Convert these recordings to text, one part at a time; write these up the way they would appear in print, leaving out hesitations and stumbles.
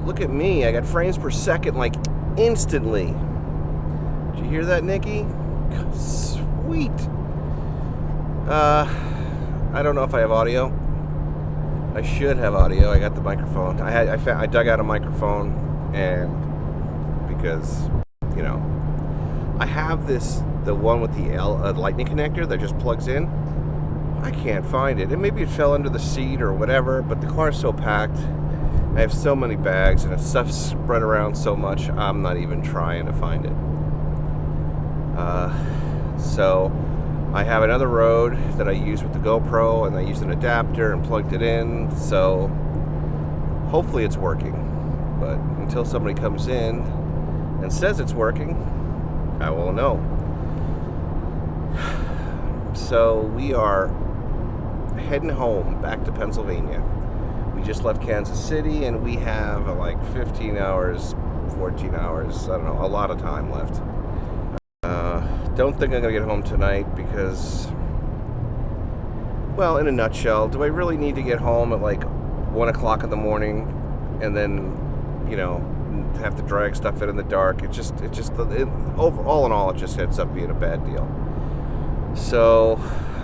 look at me. I got frames per second like instantly. Did you hear that, Nickie? Sweet. I don't know if I have audio. I should have audio. I got the microphone. I dug out a microphone, and because, you know, I have the one with the lightning connector that just plugs in. I can't find it. And maybe it fell under the seat or whatever, but the car is so packed. I have so many bags and stuff's spread around so much, I'm not even trying to find it. So I have another Rode that I use with the GoPro, and I used an adapter and plugged it in, so hopefully it's working. But until somebody comes in and says it's working, I won't know. So we are heading home back to Pennsylvania. We just left Kansas City, and we have like 15 hours, 14 hours, I don't know, a lot of time left. Don't think I'm going to get home tonight because, well, in a nutshell, do I really need to get home at like 1 o'clock in the morning and then, you know, have to drag stuff in the dark? All in all, it just ends up being a bad deal. So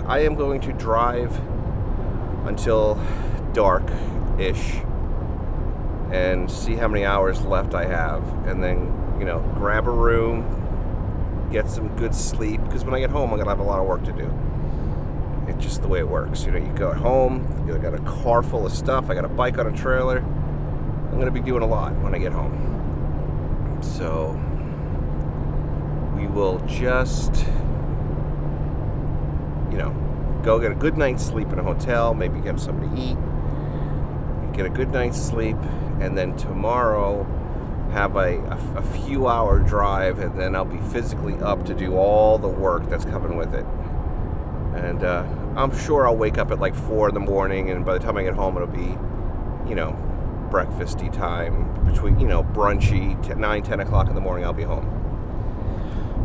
I am going to drive until dark-ish and see how many hours left I have, and then, you know, grab a room, get some good sleep, because when I get home I'm gonna have a lot of work to do. It's just the way it works. You know, you go home, you got a car full of stuff, I got a bike on a trailer. I'm gonna be doing a lot when I get home. So we will just, you know, go get a good night's sleep in a hotel, maybe get something to eat, get a good night's sleep, and then tomorrow have a few hour drive, and then I'll be physically up to do all the work that's coming with it. And I'm sure I'll wake up at like 4 in the morning, and by the time I get home it'll be, you know, breakfasty time, between, you know, brunchy, 9, 10 o'clock in the morning I'll be home.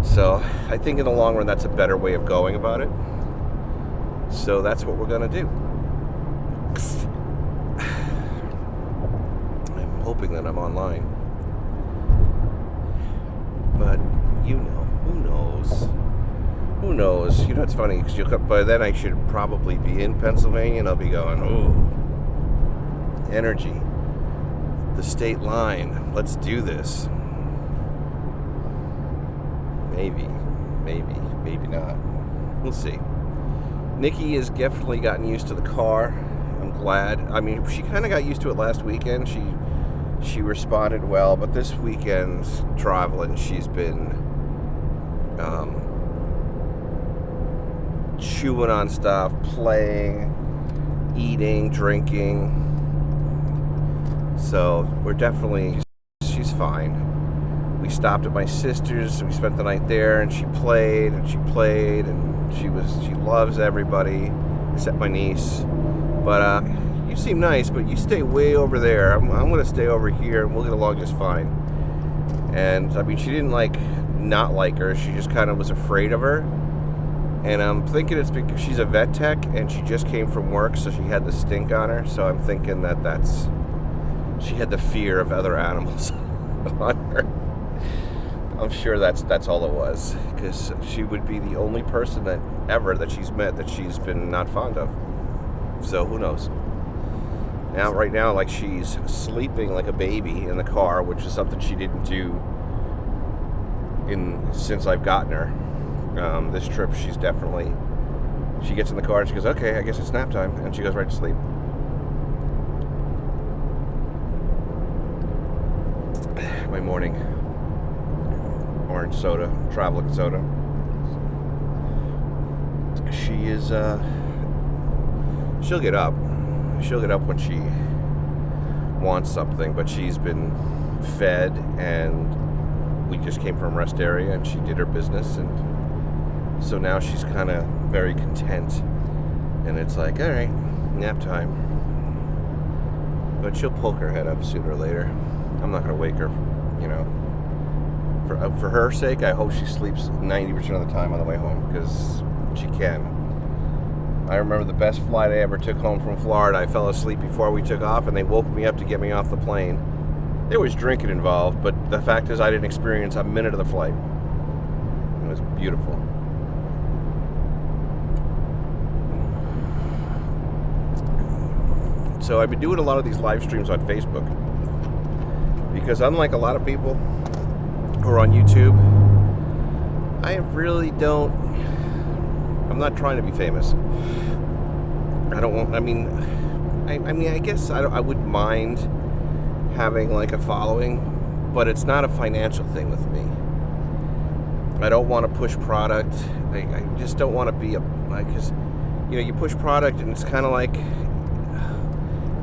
So I think in the long run that's a better way of going about it. So that's what we're gonna do. I'm hoping that I'm online. But, you know, who knows? Who knows? You know, it's funny, because by then I should probably be in Pennsylvania, and I'll be going, ooh, energy, the state line, let's do this. Maybe not. We'll see. Nickie has definitely gotten used to the car. I'm glad. I mean, she kind of got used to it last weekend. She responded well, but this weekend traveling, she's been chewing on stuff, playing, eating, drinking. So she's fine. We stopped at my sister's, we spent the night there, and she played, and she loves everybody except my niece. But you seem nice, but you stay way over there. I'm going to stay over here, and we'll get along just fine. And, I mean, she didn't, not like her. She just kind of was afraid of her. And I'm thinking it's because she's a vet tech, and she just came from work, so she had the stink on her. So I'm thinking she had the fear of other animals on her. I'm sure that's all it was. Because she would be the only person that she's met that she's been not fond of. So, who knows? Now, right now, she's sleeping like a baby in the car, which is something she didn't do since I've gotten her. This trip, she gets in the car and she goes, okay, I guess it's nap time, and she goes right to sleep. My morning orange soda, traveling soda. She is, she'll get up. She'll get up when she wants something, but she's been fed, and we just came from rest area, and she did her business, and so now she's kind of very content, and it's like, all right, nap time. But she'll poke her head up sooner or later. I'm not going to wake her, you know. For her sake, I hope she sleeps 90% of the time on the way home, because she can. I remember the best flight I ever took home from Florida. I fell asleep before we took off, and they woke me up to get me off the plane. There was drinking involved, but the fact is I didn't experience a minute of the flight. It was beautiful. So I've been doing a lot of these live streams on Facebook because unlike a lot of people who are on YouTube, I really don't, I'm not trying to be famous. I guess I wouldn't mind having like a following, but it's not a financial thing with me. I don't want to push product. I just don't want to be because you push product and it's kind of like,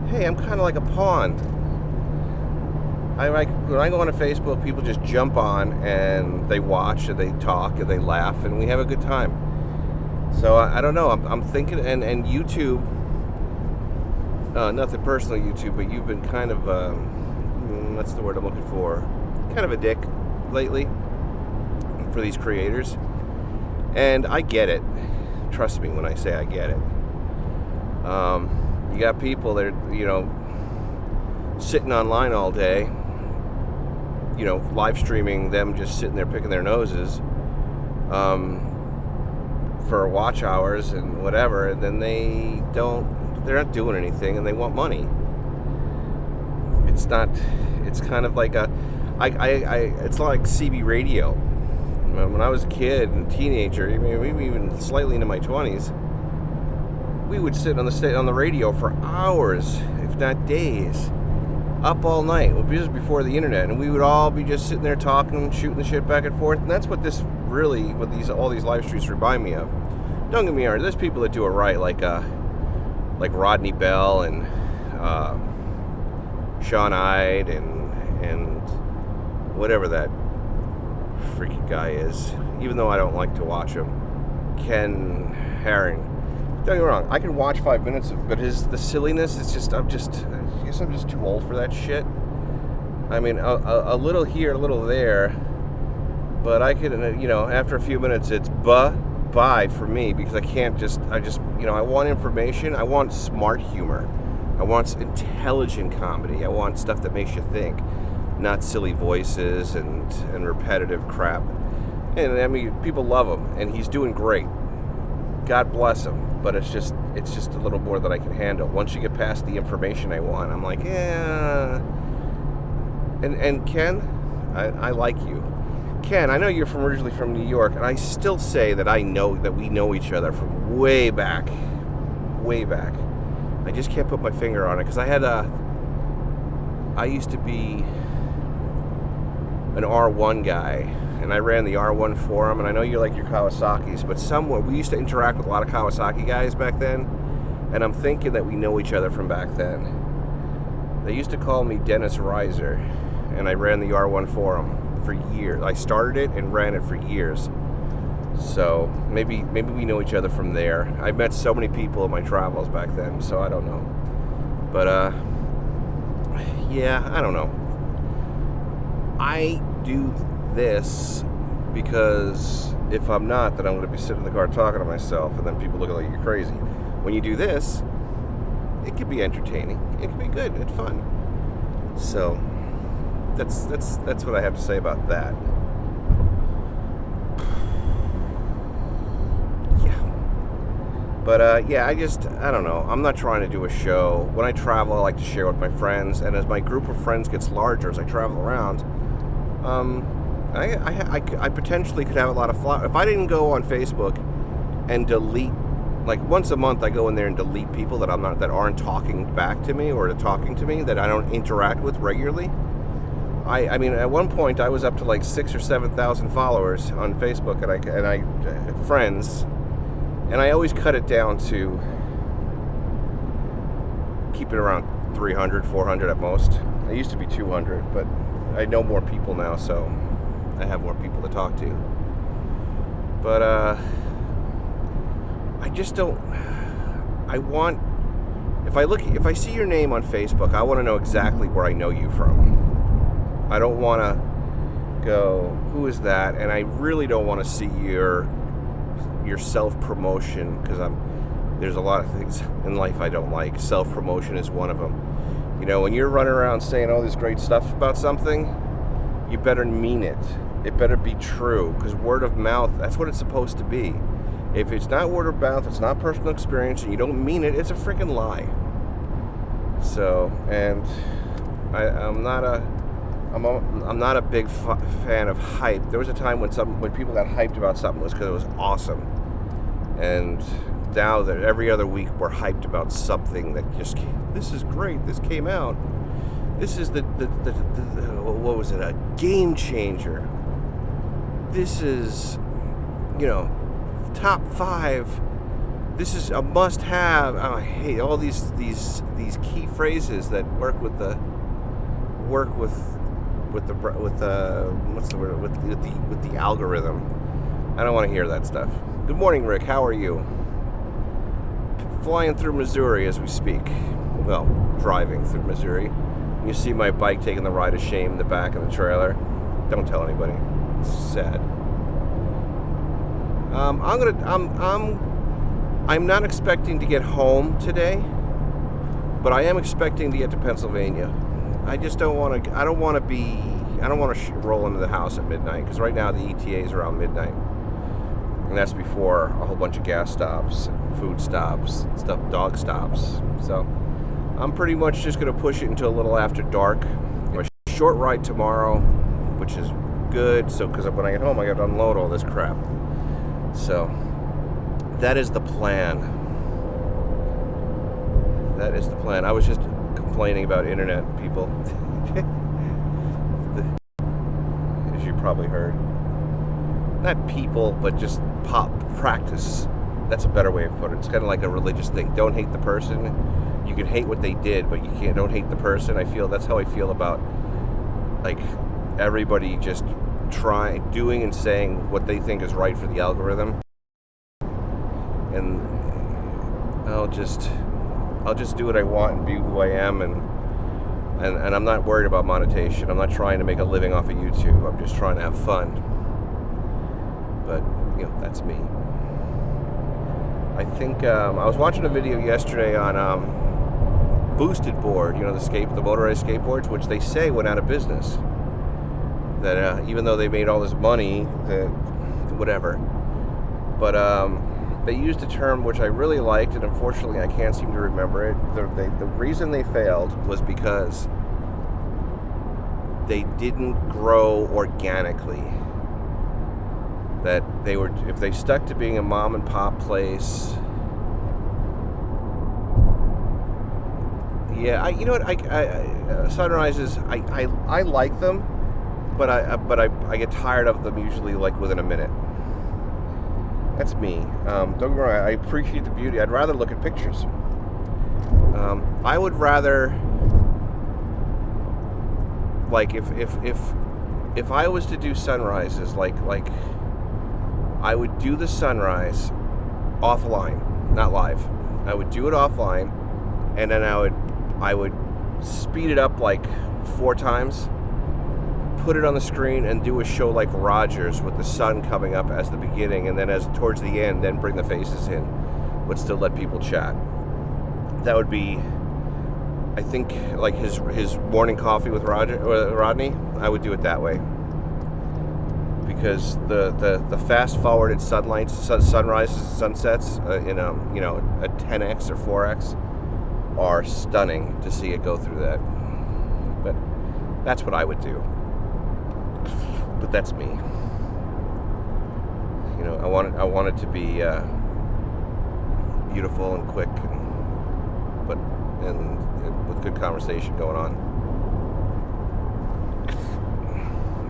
hey, I'm kind of like a pawn. When I go on Facebook, people just jump on and they watch and they talk and they laugh and we have a good time. So I don't know. I'm thinking, and YouTube, nothing personal YouTube, but you've been kind of, what's the word I'm looking for? Kind of a dick lately for these creators. And I get it. Trust me when I say I get it. You got people that are, sitting online all day, live streaming them just sitting there picking their noses for watch hours and whatever, and then they're not doing anything and they want money. It's kind of like it's like CB radio. When I was a kid and a teenager, maybe even slightly into my 20s, we would sit on the radio for hours, if not days, up all night. It was just before the internet, and we would all be just sitting there talking, shooting the shit back and forth. And that's what all these live streams remind me of. Don't get me wrong, there's people that do it right, like Rodney Bell and Sean Hyde and whatever that freaky guy is. Even though I don't like to watch him, Ken Haring. Don't get me wrong, I can watch 5 minutes of, but the silliness, it's just, I guess I'm just too old for that shit. I mean, a little here, a little there, but I could, after a few minutes, it's bye for me, because I want information, I want smart humor, I want intelligent comedy, I want stuff that makes you think, not silly voices and repetitive crap. And I mean, people love him, and he's doing great. God bless him. But it's just a little more than I can handle. Once you get past the information I want, I'm like, yeah. And Ken, I like you. Ken, I know you're originally from New York, and I still say that I know that we know each other from way back. Way back. I just can't put my finger on it, because I used to be an R1 guy, and I ran the R1 forum, and I know you like your Kawasaki's, but we used to interact with a lot of Kawasaki guys back then, and I'm thinking that we know each other from back then. They used to call me Dennis Reiser, and I ran the R1 forum for years. I started it and ran it for years. So maybe we know each other from there. I met so many people in my travels back then, so I don't know. But yeah, I don't know. I do this because if I'm not, then I'm going to be sitting in the car talking to myself, and then people look like you're crazy. When you do this, it can be entertaining. It can be good. It's fun. So that's what I have to say about that. Yeah. But I don't know. I'm not trying to do a show. When I travel, I like to share with my friends, and as my group of friends gets larger as I travel around, I potentially could have a lot of fun. If I didn't go on Facebook and delete, like once a month I go in there and delete people that aren't talking back to me or talking to me, that I don't interact with regularly. I mean, at one point I was up to like 6,000 or 7,000 followers on Facebook, and I friends, and I always cut it down to keep it around 300, 400 at most. I used to be 200, but I know more people now, so I have more people to talk to. But I just don't. If I see your name on Facebook, I want to know exactly where I know you from. I don't want to go, who is that? And I really don't want to see your self-promotion, because there's a lot of things in life I don't like. Self-promotion is one of them. You know, when you're running around saying all this great stuff about something, you better mean it. It better be true, because word of mouth, that's what it's supposed to be. If it's not word of mouth, it's not personal experience, and you don't mean it, it's a freaking lie. So, and I'm not a big fan of hype. There was a time when people got hyped about something, it was because it was awesome. And now that every other week we're hyped about something that just, this is great, this came out. This is the what was it, a game changer. This is, you know, top 5. This is a must-have. Oh, I hate all these key phrases that work with the algorithm. I don't want to hear that stuff. Good morning, Rick. How are you? Flying through Missouri as we speak. Well, driving through Missouri. You see my bike taking the ride of shame in the back of the trailer. Don't tell anybody. It's sad. I'm not expecting to get home today, but I am expecting to get to Pennsylvania. I just don't want to. I don't want to roll into the house at midnight, because right now the ETA is around midnight, and that's before a whole bunch of gas stops, food stops, stuff, dog stops. So I'm pretty much just going to push it until a little after dark. A short ride tomorrow, which is good. So because when I get home, I got to unload all this crap. So that is the plan. That is the plan. I was just complaining about internet people, as you probably heard. Not people, but just practice. That's a better way of putting it. It's kind of like a religious thing. Don't hate the person. You can hate what they did, but you can't. Don't hate the person. I feel that's how I feel about like everybody just doing and saying what they think is right for the algorithm. And I'll just do what I want and be who I am, and I'm not worried about monetization. I'm not trying to make a living off of YouTube. I'm just trying to have fun. But you know, that's me. I think I was watching a video yesterday on Boosted Board. You know, the motorized skateboards, which they say went out of business. That even though they made all this money, that whatever. But they used a term which I really liked, and unfortunately I can't seem to remember it. The reason they failed was because they didn't grow organically. That if they stuck to being a mom and pop place. Yeah, you know what? Sunrises, I like them, but I get tired of them usually like within a minute. That's me. Don't get me wrong, I appreciate the beauty. I'd rather look at pictures. I would rather, like, if I was to do sunrises, like I would do the sunrise offline, not live. I would do it offline, and then I would speed it up like 4 times, put it on the screen, and do a show like Rogers with the sun coming up as the beginning, and then as towards the end, then bring the faces in, but still let people chat. That would be, I think, like his morning coffee with Rodney. I would do it that way, because the fast forwarded sunrises, sunsets in a 10x or 4x are stunning to see it go through that. But that's what I would do. But that's me. You know, I want it to be beautiful and quick, and with good conversation going on.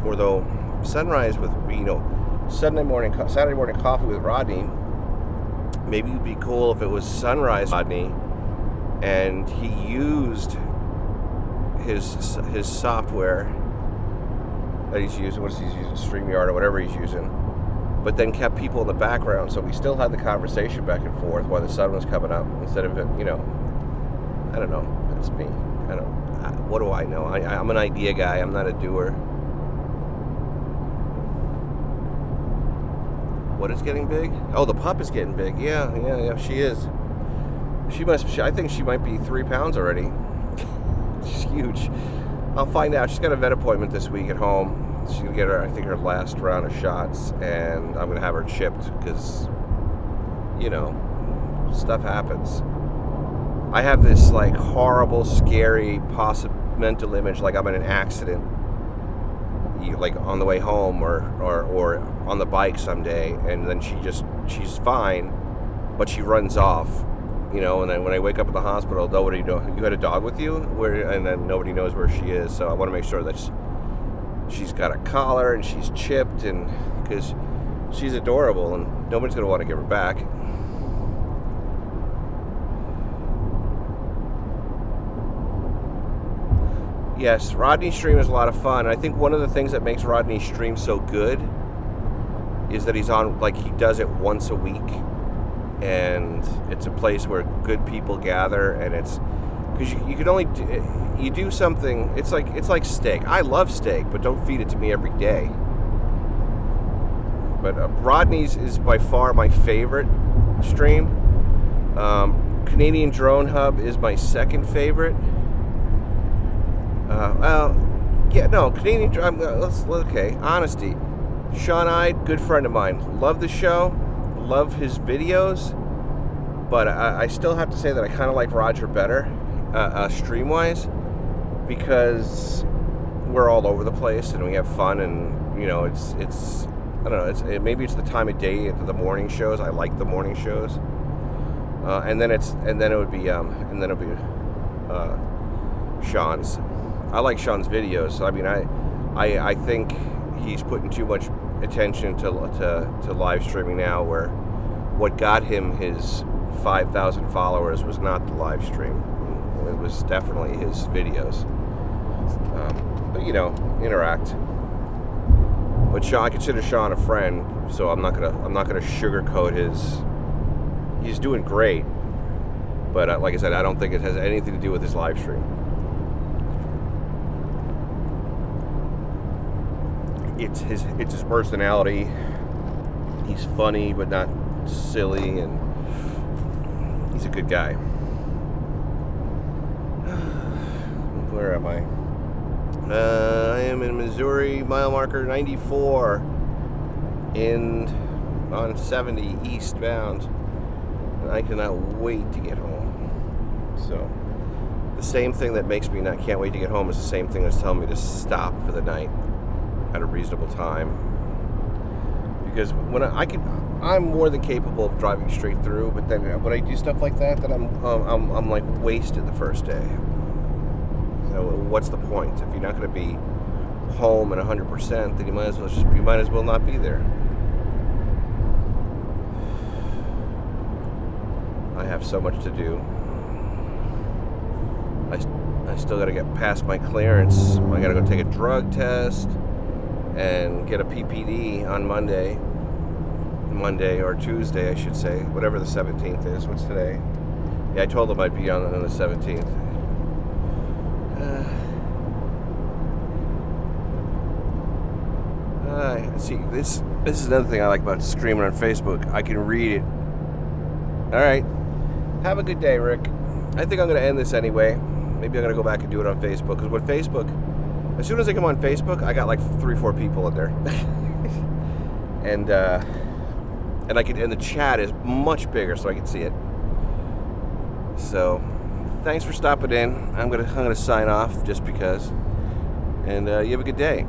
Or though sunrise with, you know, Saturday morning coffee with Rodney, maybe it'd be cool if it was sunrise Rodney, and he used his software that he's using, what is he using, StreamYard or whatever he's using, but then kept people in the background, so we still had the conversation back and forth while the sun was coming up, instead of it, you know, I don't know, that's me. What do I know? I'm an idea guy, I'm not a doer. What is getting big? Oh, the pup is getting big. Yeah, she is. I think she might be 3 pounds already. She's huge. I'll find out. She's got a vet appointment this week at home. She's going to get her, I think, her last round of shots, and I'm going to have her chipped because, you know, stuff happens. I have this, like, horrible, scary, mental image like I'm in an accident, like on the way home or on the bike someday, and then she's fine, but she runs off, you know, and then when I wake up at the hospital, nobody knows. You had a dog with you? And then nobody knows where she is, so I want to make sure that she's got a collar and she's chipped, and because she's adorable and nobody's going to want to give her back. Yes, Rodney's stream is a lot of fun. I think one of the things that makes Rodney's stream so good is that he's on, like, he does it once a week, and it's a place where good people gather, and it's because you can only you do something. It's like steak. I love steak, but don't feed it to me every day. But Rodney's is by far my favorite stream. Canadian Drone Hub is my second favorite. Canadian. Okay. Honesty. Sean Ide, good friend of mine. Love the show. Love his videos. But I still have to say that I kind of like Roger better, stream-wise, because we're all over the place and we have fun, and you know, it's I don't know. Maybe it's the time of day, the morning shows. I like the morning shows. And then it would be Sean's. I like Sean's videos. I mean, I think he's putting too much attention to live streaming now, where what got him his 5,000 followers was not the live stream. It was definitely his videos. But you know, interact. But Sean, I consider Sean a friend, so I'm not gonna sugarcoat his. He's doing great, but like I said, I don't think it has anything to do with his live stream. It's his personality. He's funny, but not silly, and he's a good guy. Where am I? I am in Missouri, mile marker 94, on 70 eastbound, and I cannot wait to get home. So the same thing that makes me can't wait to get home is the same thing that's telling me to stop for the night at a reasonable time, because when I'm more than capable of driving straight through, but then when I do stuff like that, then I'm like wasted the first day. So what's the point? If you're not going to be home at 100%, then you might as well not be there. I have so much to do. I still got to get past my clearance. I got to go take a drug test and get a PPD on Monday or Tuesday, I should say, whatever the 17th is. What's today? Yeah, I told them I'd be on the 17th. See, this is another thing I like about streaming on Facebook. I can read it. All right. Have a good day, Rick. I think I'm going to end this anyway. Maybe I'm going to go back and do it on Facebook, because with Facebook, as soon as I come on Facebook, I got like 3-4 people in there. and the chat is much bigger, so I can see it. So, thanks for stopping in. I'm gonna sign off just because. And you have a good day.